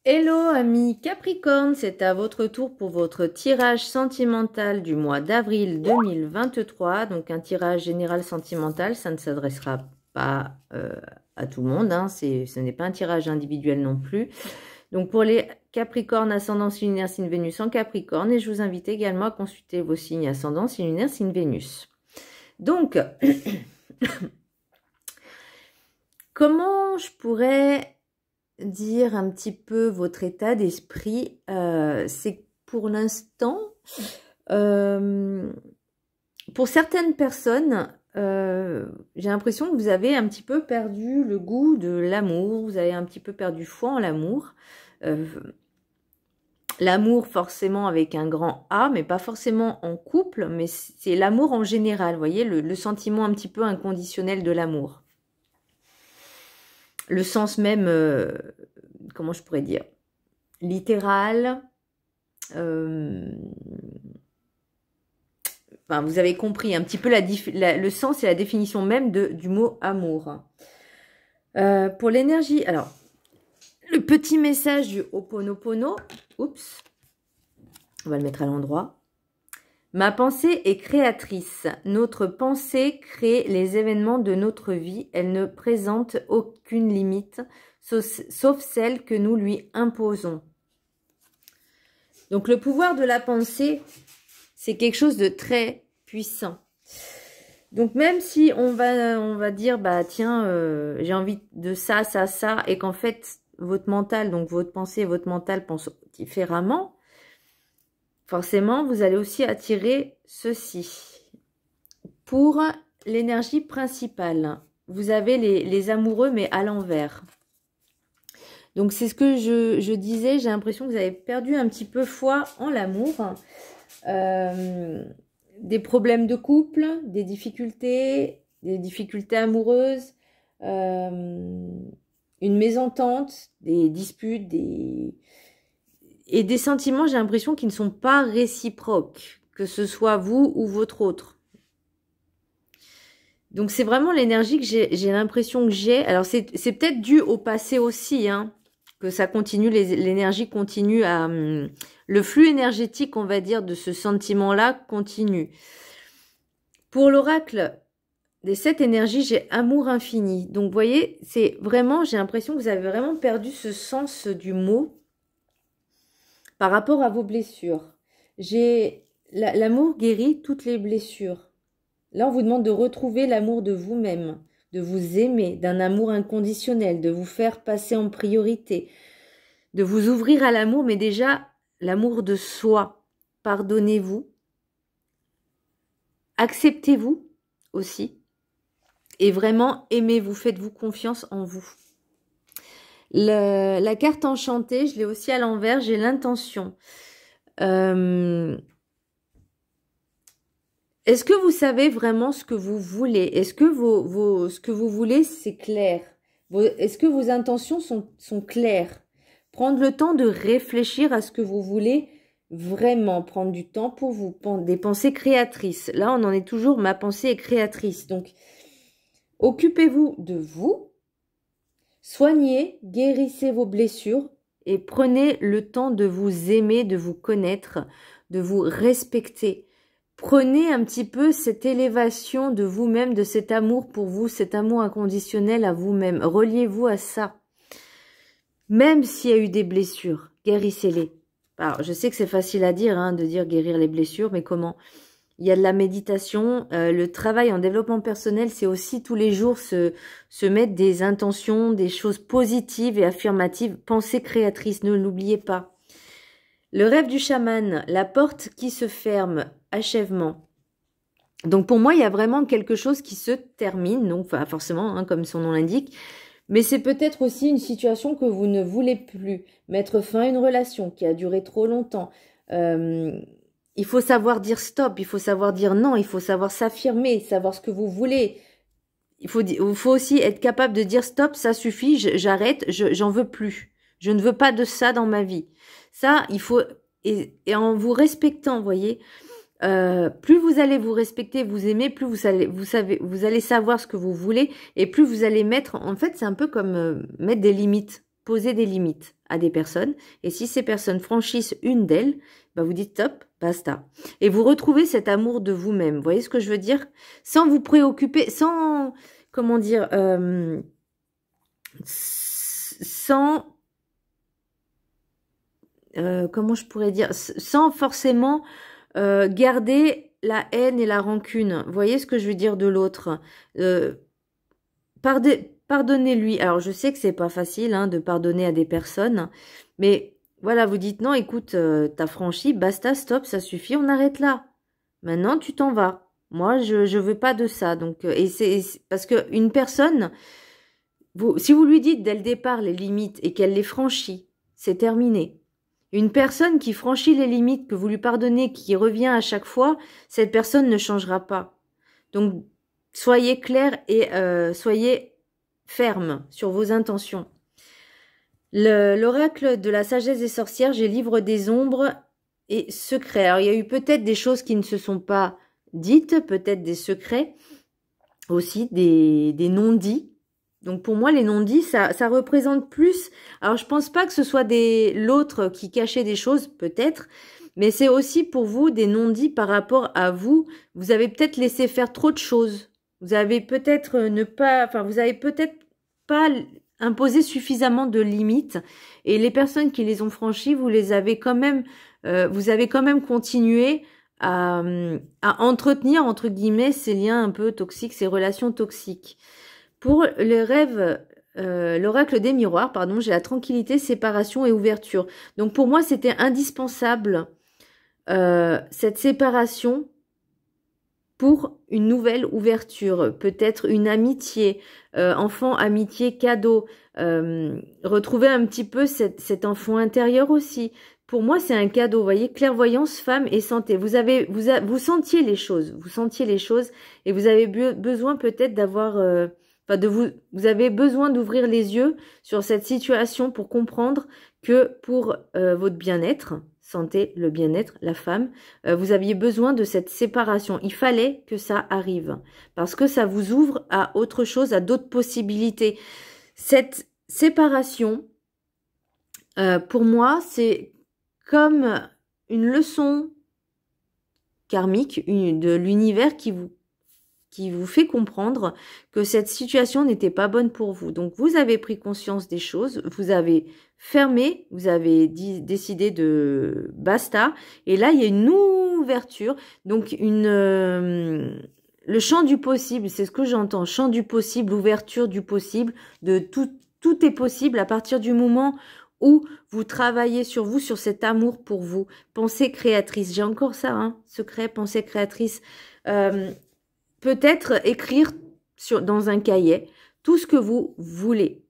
Hello amis Capricorne, c'est à votre tour pour votre tirage sentimental du mois d'avril 2023. Donc un tirage général sentimental, ça ne s'adressera pas à tout le monde, hein. Ce n'est pas un tirage individuel non plus. Donc pour les Capricornes, ascendant, signe lunaire, signe Vénus en Capricorne, et je vous invite également à consulter vos signes ascendant, signe lunaire, signe Vénus. Donc, comment je pourrais dire un petit peu votre état d'esprit? C'est que pour l'instant, pour certaines personnes, j'ai l'impression que vous avez un petit peu perdu le goût de l'amour, vous avez un petit peu perdu foi en l'amour. L'amour forcément avec un grand A, mais pas forcément en couple, mais c'est l'amour en général, vous voyez, le sentiment un petit peu inconditionnel de l'amour. Le sens même, comment je pourrais dire, littéral. Enfin, vous avez compris un petit peu le sens et la définition même du mot amour. Pour l'énergie, alors, le petit message du Ho'oponopono, oups, on va le mettre à l'endroit. Ma pensée est créatrice. Notre pensée crée les événements de notre vie. Elle ne présente aucune limite, sauf celle que nous lui imposons. Donc le pouvoir de la pensée, c'est quelque chose de très puissant. Donc même si on va dire, bah tiens, j'ai envie de ça, ça, ça, et qu'en fait, votre mental, donc votre pensée et votre mental pensent différemment, forcément, vous allez aussi attirer ceci. Pour l'énergie principale, vous avez les amoureux, mais à l'envers. Donc, c'est ce que je disais, j'ai l'impression que vous avez perdu un petit peu foi en l'amour. Des problèmes de couple, des difficultés amoureuses, une mésentente, des disputes, et des sentiments, j'ai l'impression, qui ne sont pas réciproques, que ce soit vous ou votre autre. Donc, c'est vraiment l'énergie que j'ai l'impression que j'ai. Alors, c'est peut-être dû au passé aussi, hein, que ça continue, l'énergie continue à... le flux énergétique, on va dire, de ce sentiment-là continue. Pour l'oracle des 7 énergies, j'ai amour infini. Donc, vous voyez, c'est vraiment, j'ai l'impression que vous avez vraiment perdu ce sens du mot par rapport à vos blessures. L'amour guérit toutes les blessures. Là, on vous demande de retrouver l'amour de vous-même, de vous aimer, d'un amour inconditionnel, de vous faire passer en priorité, de vous ouvrir à l'amour, mais déjà, l'amour de soi. Pardonnez-vous. Acceptez-vous aussi. Et vraiment, aimez-vous, faites-vous confiance en vous. La carte enchantée, je l'ai aussi à l'envers, j'ai l'intention. Est-ce que vous savez vraiment ce que vous voulez? Est-ce que ce que vous voulez, c'est clair? Est-ce que vos intentions sont claires? Prendre le temps de réfléchir à ce que vous voulez vraiment. Prendre du temps pour vous. Des pensées créatrices. Là, on en est toujours, ma pensée est créatrice. Donc, occupez-vous de vous. Soignez, guérissez vos blessures et prenez le temps de vous aimer, de vous connaître, de vous respecter. Prenez un petit peu cette élévation de vous-même, de cet amour pour vous, cet amour inconditionnel à vous-même. Reliez-vous à ça. Même s'il y a eu des blessures, guérissez-les. Alors, je sais que c'est facile à dire, hein, de dire guérir les blessures, mais comment? Il y a de la méditation. Le travail en développement personnel, c'est aussi tous les jours se mettre des intentions, des choses positives et affirmatives. Pensée créatrice, ne l'oubliez pas. Le rêve du chaman, la porte qui se ferme, achèvement. Donc pour moi, il y a vraiment quelque chose qui se termine, donc enfin, forcément, hein, comme son nom l'indique, mais c'est peut-être aussi une situation que vous ne voulez plus. Mettre fin à une relation qui a duré trop longtemps. Il faut savoir dire stop, il faut savoir dire non, il faut savoir s'affirmer, savoir ce que vous voulez. Il faut aussi être capable de dire stop, ça suffit, j'arrête, j'en veux plus. Je ne veux pas de ça dans ma vie. Ça, il faut, et en vous respectant, vous voyez, plus vous allez vous respecter, vous aimer, plus vous allez savoir ce que vous voulez, et plus vous allez mettre, en fait, c'est un peu comme mettre des limites. poser des limites à des personnes. Et si ces personnes franchissent une d'elles, bah vous dites stop, basta. Et vous retrouvez cet amour de vous-même. Vous voyez ce que je veux dire? Sans vous préoccuper, sans, comment dire, sans, comment je pourrais dire, sans forcément garder la haine et la rancune. Vous voyez ce que je veux dire de l'autre? Pardonnez-lui. Alors, je sais que c'est pas facile hein, de pardonner à des personnes, mais voilà, vous dites non, écoute, t'as franchi, basta, stop, ça suffit, on arrête là. Maintenant, tu t'en vas. Moi, je veux pas de ça. Donc, et c'est parce que une personne, si vous lui dites dès le départ les limites et qu'elle les franchit, c'est terminé. Une personne qui franchit les limites, que vous lui pardonnez, qui revient à chaque fois, cette personne ne changera pas. Donc, soyez clair et soyez ferme sur vos intentions. L'oracle de la sagesse des sorcières, j'ai livre des ombres et secrets. Alors, il y a eu peut-être des choses qui ne se sont pas dites, peut-être des secrets, aussi des non-dits. Donc pour moi, les non-dits, ça représente plus... Alors je pense pas que ce soit l'autre qui cachait des choses, peut-être, mais c'est aussi pour vous des non-dits par rapport à vous. Vous avez peut-être laissé faire trop de choses. Vous avez peut-être vous avez peut-être pas imposé suffisamment de limites. Et les personnes qui les ont franchies, vous avez quand même continué à entretenir, entre guillemets, ces liens un peu toxiques, ces relations toxiques. Pour les rêves, l'oracle des miroirs, pardon, j'ai la tranquillité, séparation et ouverture. Donc pour moi, c'était indispensable cette séparation pour une nouvelle ouverture, peut-être une amitié, enfant, amitié, cadeau, retrouver un petit peu cet enfant intérieur aussi. Pour moi, c'est un cadeau. Vous voyez, clairvoyance, femme et santé. Vous sentiez les choses, et vous avez besoin peut-être d'avoir, vous avez besoin d'ouvrir les yeux sur cette situation pour comprendre que pour votre bien-être, santé, le bien-être, la femme, vous aviez besoin de cette séparation. Il fallait que ça arrive parce que ça vous ouvre à autre chose, à d'autres possibilités. Cette séparation, pour moi, c'est comme une leçon karmique de l'univers qui vous fait comprendre que cette situation n'était pas bonne pour vous. Donc, vous avez pris conscience des choses, vous avez fermé, vous avez décidé de basta. Et là, il y a une ouverture, donc le champ du possible, c'est ce que j'entends, champ du possible, ouverture du possible, de tout est possible à partir du moment où vous travaillez sur vous, sur cet amour pour vous. Pensée créatrice, j'ai encore ça, hein, secret, pensée créatrice. Peut-être écrire dans un cahier tout ce que vous voulez,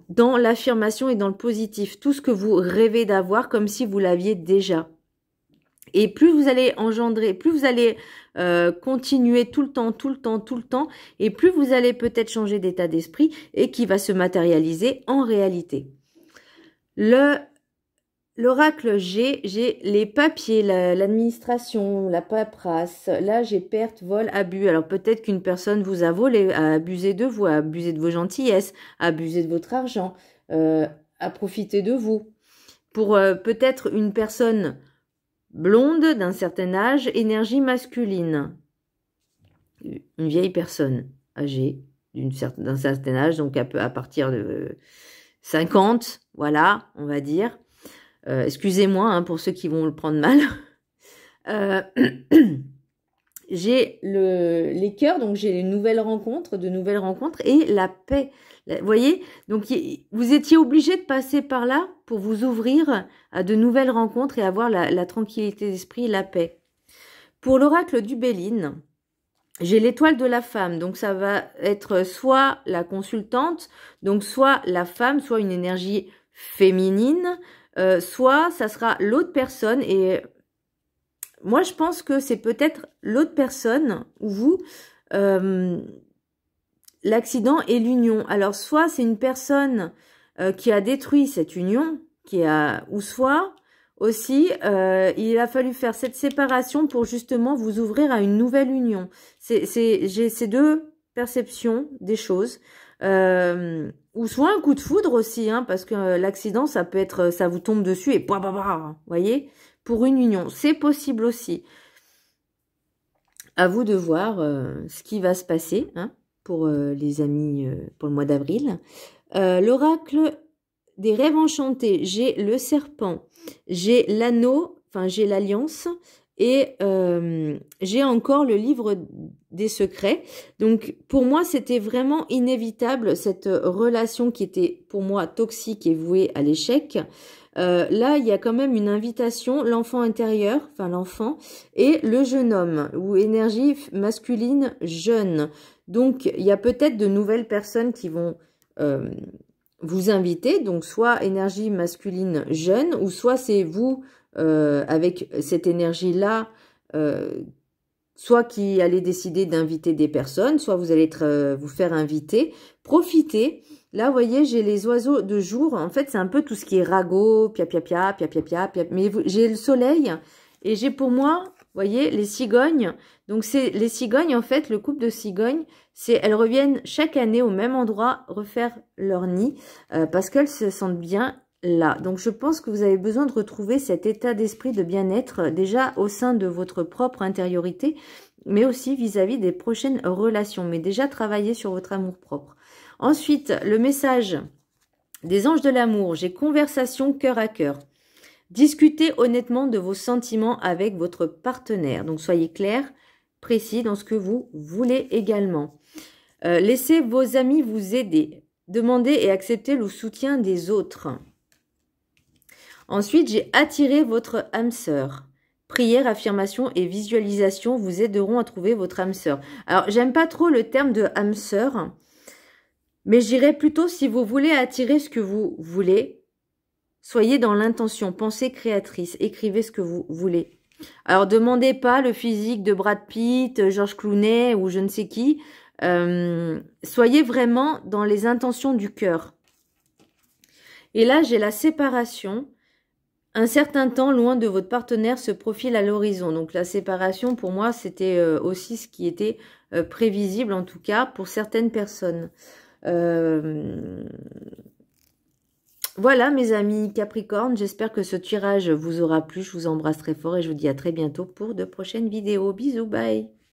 dans l'affirmation et dans le positif, tout ce que vous rêvez d'avoir comme si vous l'aviez déjà. Et plus vous allez engendrer, plus vous allez continuer tout le temps, et plus vous allez peut-être changer d'état d'esprit et qui va se matérialiser en réalité. L'oracle G, j'ai les papiers, l'administration, la paperasse. Là, j'ai perte, vol, abus. Alors peut-être qu'une personne vous a volé, a abusé de vous, a abusé de vos gentillesses, a abusé de votre argent, a profité de vous. Pour peut-être une personne blonde d'un certain âge, énergie masculine. Une vieille personne âgée d'un certain âge, donc à partir de 50, voilà, on va dire. Excusez-moi hein, pour ceux qui vont le prendre mal. J'ai les cœurs, donc j'ai de nouvelles rencontres et la paix. Vous voyez, donc vous étiez obligé de passer par là pour vous ouvrir à de nouvelles rencontres et avoir la tranquillité d'esprit et la paix. Pour l'oracle du Béline, j'ai l'étoile de la femme, donc ça va être soit la consultante, donc soit la femme, soit une énergie féminine, soit ça sera l'autre personne. Et moi je pense que c'est peut-être l'autre personne ou vous, l'accident et l'union. Alors soit c'est une personne qui a détruit cette union, ou soit aussi il a fallu faire cette séparation pour justement vous ouvrir à une nouvelle union. J'ai ces deux perceptions des choses. ou soit un coup de foudre aussi, hein, parce que l'accident, ça peut être, ça vous tombe dessus et vous voyez, pour une union, c'est possible aussi. À vous de voir ce qui va se passer, hein, pour les amis, pour le mois d'avril. L'oracle des rêves enchantés, j'ai le serpent, j'ai l'anneau, enfin j'ai l'alliance, et j'ai encore le livre des secrets. Donc pour moi c'était vraiment inévitable cette relation qui était pour moi toxique et vouée à l'échec. Là il y a quand même une invitation, l'enfant intérieur, enfin l'enfant, et le jeune homme, ou énergie masculine jeune. Donc il y a peut-être de nouvelles personnes qui vont vous inviter, donc soit énergie masculine jeune, ou soit c'est vous avec cette énergie-là, soit qui allez décider d'inviter des personnes, soit vous allez être, vous faire inviter. Profitez. Là, vous voyez, j'ai les oiseaux de jour. En fait, c'est un peu tout ce qui est ragot, pia pia pia, pia pia pia, pia. Mais j'ai le soleil et j'ai pour moi, vous voyez, les cigognes. Donc, c'est les cigognes, en fait, le couple de cigognes, elles reviennent chaque année au même endroit refaire leur nid parce qu'elles se sentent bien là. Donc, je pense que vous avez besoin de retrouver cet état d'esprit de bien-être déjà au sein de votre propre intériorité, mais aussi vis-à-vis des prochaines relations. Mais déjà, travailler sur votre amour-propre. Ensuite, le message des anges de l'amour. J'ai conversation cœur à cœur. Discutez honnêtement de vos sentiments avec votre partenaire. Donc, soyez clair, précis dans ce que vous voulez également. Laissez vos amis vous aider. Demandez et acceptez le soutien des autres. Ensuite, j'ai attiré votre âme sœur. Prière, affirmation et visualisation vous aideront à trouver votre âme sœur. Alors, j'aime pas trop le terme de âme sœur, mais je dirais plutôt si vous voulez attirer ce que vous voulez, soyez dans l'intention, pensée créatrice, écrivez ce que vous voulez. Alors, demandez pas le physique de Brad Pitt, George Clooney ou je ne sais qui. Soyez vraiment dans les intentions du cœur. Et là, j'ai la séparation. Un certain temps loin de votre partenaire se profile à l'horizon. Donc la séparation, pour moi, c'était aussi ce qui était prévisible, en tout cas, pour certaines personnes. Voilà, mes amis Capricorne, j'espère que ce tirage vous aura plu. Je vous embrasse très fort et je vous dis à très bientôt pour de prochaines vidéos. Bisous, bye!